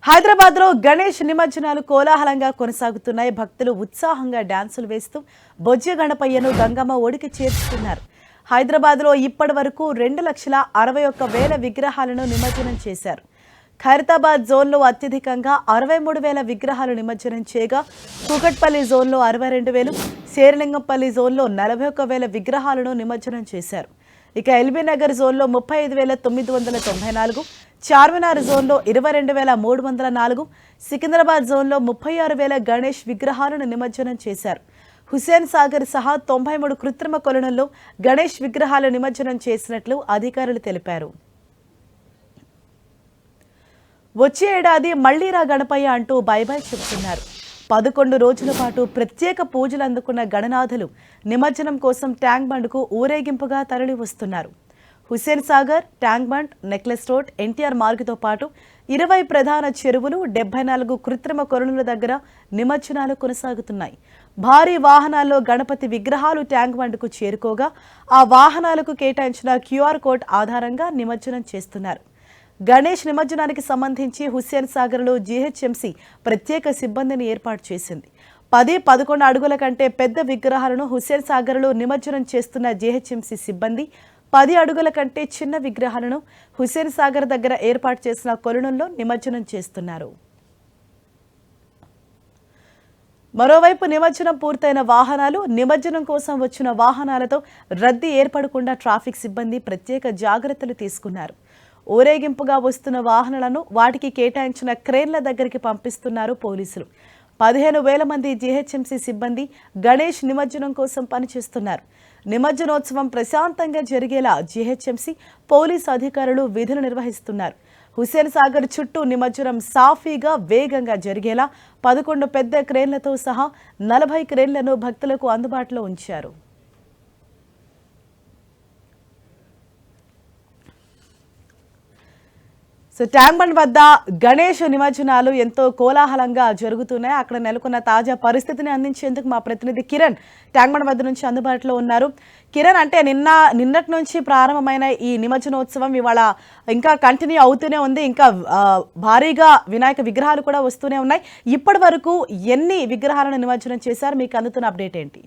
హైదరాబాద్ లో గణేష్ నిమజ్జనాలు కోలాహలంగా కొనసాగుతున్నాయి. భక్తులు ఉత్సాహంగా డాన్సులు వేస్తూ బొజ్జ గణపయ్యను గంగమ్మ ఒడికి చేర్చుకున్నారు. హైదరాబాద్ లో ఇప్పటి వరకు 2,61,000 విగ్రహాలను నిమజ్జనం చేశారు. ఖైరతాబాద్ జోన్లో అత్యధికంగా 63,000 విగ్రహాలు నిమజ్జనం చేయగా కూకట్పల్లి జోన్లో 62,000, శేరిలింగంపల్లి జోన్లో 41,000 విగ్రహాలను నిమజ్జనం చేశారు. ఇక ఎల్బీ నగర్ జోన్లో 35,994, చార్మినార్ జోన్లో 22,304, సికింద్రాబాద్ జోన్లో 36,000 గణేష్ విగ్రహాలను నిమజ్జనం చేశారు. హుస్సేన్ సాగర్ సహా 93 కృత్రిమ కొలనుల్లో గణేష్ విగ్రహాలు నిమజ్జనం చేసినట్లు అధికారులు తెలిపారు. వచ్చే ఏడాది మళ్లీరా గణపయ్య అంటూ బైబై చెబుతున్నారు. 11 రోజుల పాటు ప్రత్యేక పూజలు అందుకున్న గణనాథులు నిమజ్జనం కోసం ట్యాంక్ బండ్కు ఊరేగింపుగా తరలి వస్తున్నారు. Hussain Sagar, tank bund, necklace road, NTR మార్గుతో పాటు 20 ప్రధాన చెరువులు, 74 కృత్రిమ కొలనుల దగ్గర నిమజ్జనాలు కొనసాగుతున్నాయి. భారీ వాహనాల్లో గణపతి విగ్రహాలు ట్యాంక్ బండ్కు చేరుకోగా ఆ వాహనాలకు కేటాయించిన QR కోడ్ ఆధారంగా నిమజ్జనం చేస్తున్నారు. గణేష్ నిమజ్జనానికి సంబంధించి హుస్సేన్ సాగర్లో GHMC ప్రత్యేక సిబ్బందిని ఏర్పాటు చేసింది. 10-11 అడుగుల కంటే పెద్ద విగ్రహాలను హుస్సేన్ సాగర్లో నిమజ్జనం చేస్తున్న GHMC సిబ్బంది 10 అడుగుల కంటే చిన్న విగ్రహాలను హుస్సేన్ సాగర్ దగ్గర ఏర్పాటు చేసిన కొలనుల్లో నిమజ్జనం చేస్తున్నారు. మరోవైపు నిమజ్జనం పూర్తయిన వాహనాలు, నిమజ్జనం కోసం వచ్చిన వాహనాలతో రద్దీ ఏర్పడకుండా ట్రాఫిక్ సిబ్బంది ప్రత్యేక జాగ్రత్తలు తీసుకున్నారు. ఊరేగింపుగా వస్తున్న వాహనాలను వాటికి కేటాయించిన క్రేన్ల దగ్గరికి పంపిస్తున్నారు పోలీసులు. 15,000 మంది GHMC సిబ్బంది గణేష్ నిమజ్జనం కోసం పనిచేస్తున్నారు. నిమజ్జనోత్సవం ప్రశాంతంగా జరిగేలా GHMC పోలీసు అధికారులు విధులు నిర్వహిస్తున్నారు. హుస్సేన్ సాగర్ చుట్టూ నిమజ్జనం సాఫీగా, వేగంగా జరిగేలా 11 పెద్ద క్రేన్లతో సహా 40 క్రేన్లను భక్తులకు అందుబాటులో ఉంచారు. ట్యాంక్ బండ్ వద్ద గణేష్ నిమజ్జనాలు ఎంతో కోలాహలంగా జరుగుతున్నాయి. అక్కడ నెలకొన్న తాజా పరిస్థితిని అందించేందుకు మా ప్రతినిధి కిరణ్ ట్యాంక్ బండ్ వద్ద నుంచి అందుబాటులో ఉన్నారు. కిరణ్, అంటే నిన్నటి నుంచి ప్రారంభమైన ఈ నిమజ్జనోత్సవం ఇవాళ ఇంకా కంటిన్యూ అవుతూనే ఉంది. ఇంకా భారీగా వినాయక విగ్రహాలు కూడా వస్తూనే ఉన్నాయి. ఇప్పటి వరకు ఎన్ని విగ్రహాలను నిమజ్జనం చేశారు? మీకు అందుతున్న అప్డేట్ ఏంటి?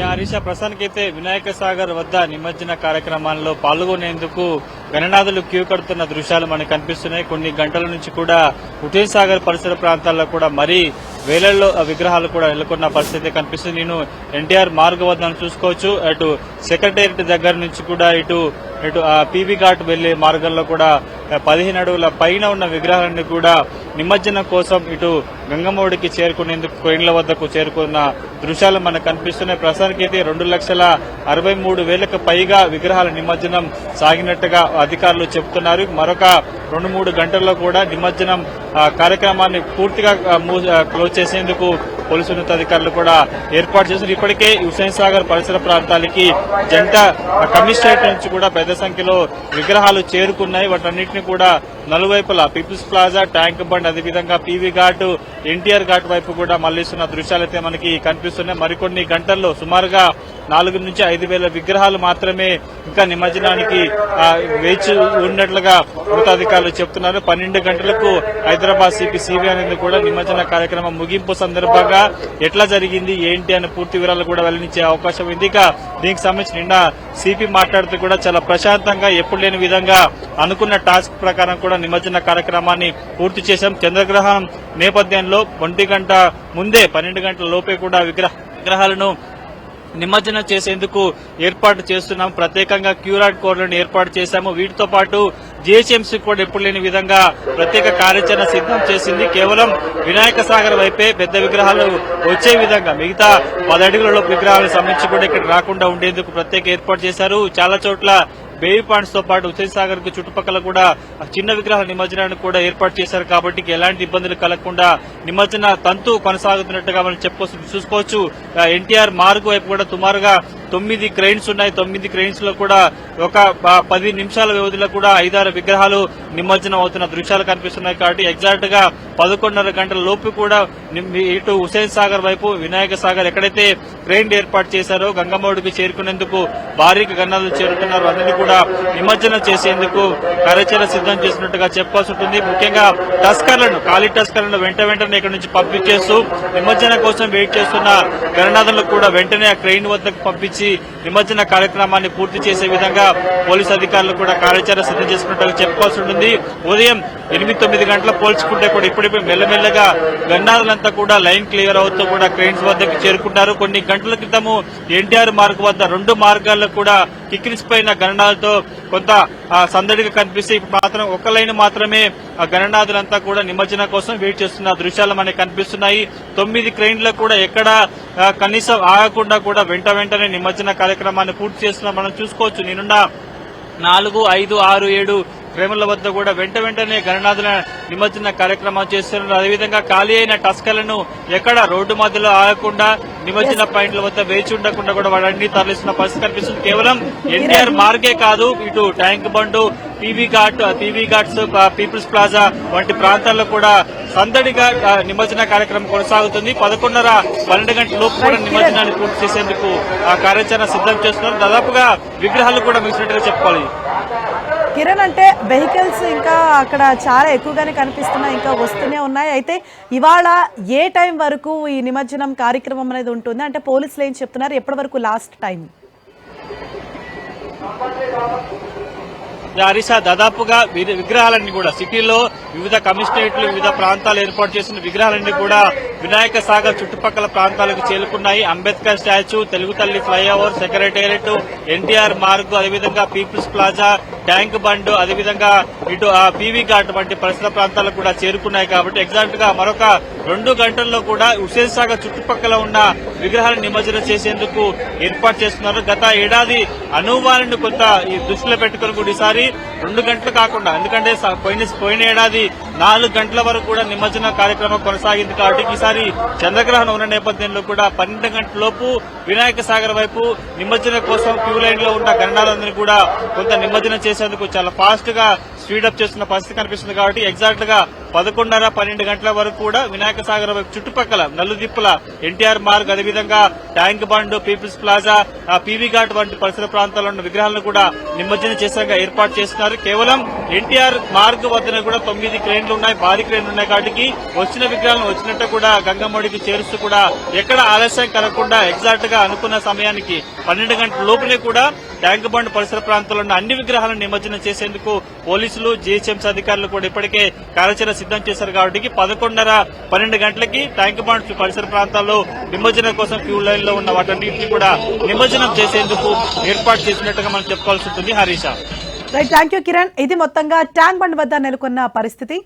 హరీష, ప్రస్తుతానికైతే వినాయక సాగర్ వద్ద నిమజ్జన కార్యక్రమాల్లో పాల్గొనేందుకు గణనాథులు క్యూ కడుతున్న దృశ్యాలు మనకు కనిపిస్తున్నాయి. కొన్ని గంటల నుంచి కూడా హుస్సేన్ సాగర్ పరిసర ప్రాంతాల్లో కూడా మరీ వేలల్లో విగ్రహాలు కూడా నెలకొన్న పరిస్థితి కనిపిస్తుంది. నేను ఎన్టీఆర్ మార్గ వద్ద చూసుకోవచ్చు. అటు సెక్రటేరియట్ దగ్గర నుంచి కూడా ఇటు PB ఘాట్ వెళ్లే మార్గంలో కూడా 15 అడుగుల పైన ఉన్న విగ్రహాలన్నీ కూడా నిమజ్జనం కోసం ఇటు గంగమ్మఒడికి చేరుకునేందుకు క్రేన్ల వద్దకు చేరుకున్న దృశ్యాలు మనకు కనిపిస్తున్నాయి. ప్రస్తుతానికైతే 2,63,000కు పైగా విగ్రహాల నిమజ్జనం సాగినట్టుగా అధికారులు చెబుతున్నారు. మరొక 2-3 గంటల్లో కూడా నిమజ్జనం కార్యక్రమాన్ని పూర్తిగా క్లోజ్ చేసేందుకు పోలీసు ఉన్నతాధికారులు కూడా ఏర్పాటు చేశారు. ఇప్పటికే హుస్సేన్ సాగర్ పరిసర ప్రాంతాలకి జంట కమిషనరేట్ నుంచి కూడా పెద్ద సంఖ్యలో విగ్రహాలు చేరుకున్నాయి. వాటన్నింటినీ కూడా నలువైపులా పీపుల్స్ ప్లాజా, ట్యాంక్ బండ్, అదేవిధంగా PB ఘాట్, ఎన్టీఆర్ ఘాట్ వైపు కూడా మళ్లిస్తున్న దృశ్యాలైతే మనకి కనిపిస్తున్నాయి. మరికొన్ని గంటల్లో సుమారుగా 4,000 నుంచి 5,000 విగ్రహాలు మాత్రమే ఇంకా నిమజ్జనానికి వేచి ఉన్నట్లుగా ఉన్నతాధికారులు చెబుతున్నారు. 12 గంటలకు హైదరాబాద్ సిపి అనేది కూడా నిమజ్జన కార్యక్రమం ముగింపు సందర్భంగా ఎట్లా జరిగింది, ఏంటి అనే పూర్తి వివరాలు కూడా వెల్లడించే అవకాశం ఉంది. ఇక దీనికి సంబంధించి నిన్న సిపి మాట్లాడుతూ కూడా చాలా ప్రశాంతంగా, ఎప్పుడు లేని విధంగా అనుకున్న టాస్క్ ప్రకారం కూడా నిమజ్జన కార్యక్రమాన్ని పూర్తి చేశాం. చంద్రగ్రహణం నేపథ్యంలో 1 గంట ముందే 12 గంటల లోపే కూడా విగ్రహాలను నిమజ్జనం చేసేందుకు ఏర్పాటు చేస్తున్నాం. ప్రత్యేకంగా QR కోడ్లను ఏర్పాటు చేశాము. వీటితో పాటు GHMC కూడా ఎప్పుడు లేని విధంగా ప్రత్యేక కార్యాచరణ సిద్ధం చేసింది. కేవలం వినాయక సాగర్ వైపే పెద్ద విగ్రహాలు వచ్చే విధంగా మిగతా 10 అడుగుల విగ్రహాలకు సంబంధించి కూడా ఇక్కడ రాకుండా ఉండేందుకు ప్రత్యేక ఏర్పాటు చేశారు. చాలా చోట్ల బేబీ పాయింట్స్ తో పాటు హుస్సేన్ సాగర్ కు చుట్టుపక్కల కూడా చిన్న విగ్రహాల నిమజ్జనాన్ని కూడా ఏర్పాటు చేశారు. కాబట్టి ఎలాంటి ఇబ్బందులు కలగకుండా నిమజ్జన తంతు కొనసాగుతున్నట్టుగా మనం చూసుకోవచ్చు. ఎన్టీఆర్ మార్గ్ వైపు కూడా సుమారుగా 9 క్రెయిన్స్ ఉన్నాయి. 9 క్రెయిన్స్ లో కూడా ఒక 10 నిమిషాల వ్యవధిలో కూడా 5-6 విగ్రహాలు నిమజ్జనం అవుతున్న దృశ్యాలు కనిపిస్తున్నాయి. కాబట్టి ఎగ్జాక్ట్ గా 11:30 గంటల లోపు కూడా ఇటు హుసేన్ సాగర్ వైపు వినాయక సాగర్ ఎక్కడైతే క్రెయిన్ ఏర్పాటు చేశారో గంగమ్మడికి చేరుకునేందుకు భారీగా గన్నాలు చేరుతున్నారు. అందరినీ కూడా నిమజ్జనం చేసేందుకు కార్యాచరణ సిద్ధం చేసినట్టుగా చెప్పాల్సి ఉంటుంది. ముఖ్యంగా టస్కర్లను ఖాళీ టస్కర్లను వెంటనే ఇక్కడ నుంచి పంపించేస్తూ నిమజ్జనం కోసం వెయిట్ చేస్తున్న గణనాథులకు కూడా వెంటనే ఆ క్రెయిన్ వద్దకు పంపించి నిమజ్జన కార్యక్రమాన్ని పూర్తి చేసే విధంగా పోలీసు అధికారులు కూడా కార్యాచరణ సిద్ధం చేసుకున్నట్టుగా చెప్పుకోవాల్సి ఉంటుంది. ఉదయం 8-9 గంటల పోల్చుకుంటే కూడా ఇప్పుడిప్పుడు మెల్లమెల్లగా గన్నాదులంతా కూడా లైన్ క్లియర్ అవుతూ కూడా క్రెయిన్స్ వద్దకు చేరుకుంటారు. కొన్ని గంటల క్రితము ఎన్టీఆర్ మార్గ్ వద్ద 2 మార్గాల్లో కూడా కిక్కిరిసిపోయిన గణనాలతో కొంత సందడిగా కనిపిస్తే ఇప్పుడు మాత్రం ఒక లైన్ మాత్రమే ఆ గణనాథులంతా కూడా నిమజ్జనం కోసం వెయిట్ చేస్తున్న దృశ్యాలు మనకి కనిపిస్తున్నాయి. 9 క్రెయిన్లు కూడా ఎక్కడ కనీసం ఆగకుండా కూడా వెంటనే నిమజ్జన కార్యక్రమాన్ని పూర్తి చేస్తున్నా మనం చూసుకోవచ్చు. నిన్న 4, 5, 6, 7 క్రెయిన్ల వద్ద కూడా వెంటనే గణనాథుల నిమజ్జన కార్యక్రమం చేస్తున్నారు. అదేవిధంగా ఖాళీ అయిన టస్కర్లను ఎక్కడ రోడ్డు మధ్యలో ఆగకుండా నిమజ్జన పాయింట్ల వద్ద వేచి ఉండకుండా కూడా వాడన్నీ తరలిస్తున్న పరిస్థితి కనిపిస్తుంది. కేవలం ఎన్టీఆర్ మార్గే కాదు, ఇటు ట్యాంక్ బండు, పీవీ ఘాట్స్, పీపుల్స్ ప్లాజా వంటి ప్రాంతాల్లో కూడా సందడిగా నిమజ్జన కార్యక్రమం కొనసాగుతుంది. 11:30-12 గంటల లోపు కూడా నిమజ్జనాన్ని పూర్తి చేసేందుకు ఆ కార్యాచరణ సిద్ధం చేస్తున్నారు. దాదాపుగా విగ్రహాలు కూడా మిగిలినట్టుగా చెప్పుకోవాలి. కిరణ్, అంటే వెహికల్స్ ఇంకా అక్కడ చాలా ఎక్కువగానే కనిపిస్తున్నాయి, ఇంకా వస్తూనే ఉన్నాయి. అయితే ఇవాళ ఏ టైం వరకు ఈ నిమజ్జనం కార్యక్రమం అనేది ఉంటుంది? అంటే పోలీసులు ఏం చెప్తున్నారు, ఎప్పటి వరకు లాస్ట్ టైం? హరీష, దాదాపుగా విగ్రహాలన్నీ కూడా సిటీలో వివిధ కమిషనరేట్లు, వివిధ ప్రాంతాలు ఏర్పాటు చేసిన విగ్రహాలన్నీ కూడా వినాయక సాగర్ చుట్టుపక్కల ప్రాంతాలకు చేరుకున్నాయి. అంబేద్కర్ స్టాచ్యూ, తెలుగు తల్లి ఫ్లైఓవర్, సెక్రటేరియట్, ఎన్టీఆర్ మార్గ్, అదేవిధంగా పీపుల్స్ ప్లాజా, ట్యాంక్ బండ్, అదేవిధంగా ఇటు పీవీ ఘాట్ వంటి పరిసర ప్రాంతాలకు కూడా చేరుకున్నాయి. కాబట్టి ఎగ్జాక్ట్ గా మరొక 2 గంటల్లో కూడా హుసేన్ సాగర్ చుట్టుపక్కల ఉన్న విగ్రహాలను నిమజ్జనం చేసేందుకు ఏర్పాటు చేస్తున్నారు. గత ఏడాది అనుభవాలను కొంత దృష్టిలో పెట్టుకుని కూడా ఈసారి 2 గంటలు కాకుండా, ఎందుకంటే పోయిన ఏడాది 4 గంటల వరకు కూడా నిమజ్జన కార్యక్రమం కొనసాగింది. కాబట్టి ఈసారి చంద్రగ్రహణం ఉన్న నేపథ్యంలో కూడా 12 గంటల లోపు వినాయక సాగర్ వైపు నిమజ్జనం కోసం క్యూ లైన్ లో ఉన్న గణనాలందరినీ కూడా కొంత నిమజ్జనం చేసేందుకు చాలా ఫాస్ట్ గా స్పీడప్ చేస్తున్న పరిస్థితి కనిపిస్తుంది. కాబట్టి ఎగ్జాక్ట్ గా 11:30-12 గంటల వరకు కూడా వినాయక సాగర్ వైపు చుట్టుపక్కల నలుదిప్పుల ఎన్టీఆర్ మార్గ్, అదేవిధంగా Tank Bund, People's Plaza, PV Ghat వంటి పరిసర ప్రాంతాల్లో ఉన్న విగ్రహాలను కూడా నిమజ్జనం చేసేందుకు ఏర్పాటు చేస్తున్నారు. కేవలం ఎన్టీఆర్ మార్గ్ వద్దన కూడా 9 క్రెయిన్లు ఉన్నాయి, భారీ క్రెయిన్లు ఉన్నాయి. కాబట్టి వచ్చిన విగ్రహాలను వచ్చినట్టు కూడా గంగమ్మడికి చేరుస్తూ కూడా ఎక్కడ ఆలస్యం కలగకుండా ఎగ్జాక్ట్ గా అనుకున్న సమయానికి 12 గంటల లోపునే కూడా ట్యాంక్ బండ్ పరిసర ప్రాంతాల్లో ఉన్న అన్ని విగ్రహాలను నిమజ్జనం చేసేందుకు పోలీసులు, జీహెచ్ఎంసీ అధికారులు కూడా ఇప్పటికే కార్యాచరణ సిద్ధం చేశారు. కాబట్టి 11:30-12 గంటలకి ట్యాంక్ బండ్ పరిసర ప్రాంతాల్లో నిమజ్జనం కోసం క్యూ లైన్ లో ఉన్న వాటన్నింటినీ కూడా నిమజ్జనం చేసేందుకు ఏర్పాటు చేసినట్టుగా మనం చెప్పుకోవాల్సి ఉంటుంది. Harisha, right, thank you Kiran. ఇది మొత్తంగా ట్యాంక్ బండ్ వద్ద నెలకొన్న పరిస్థితి.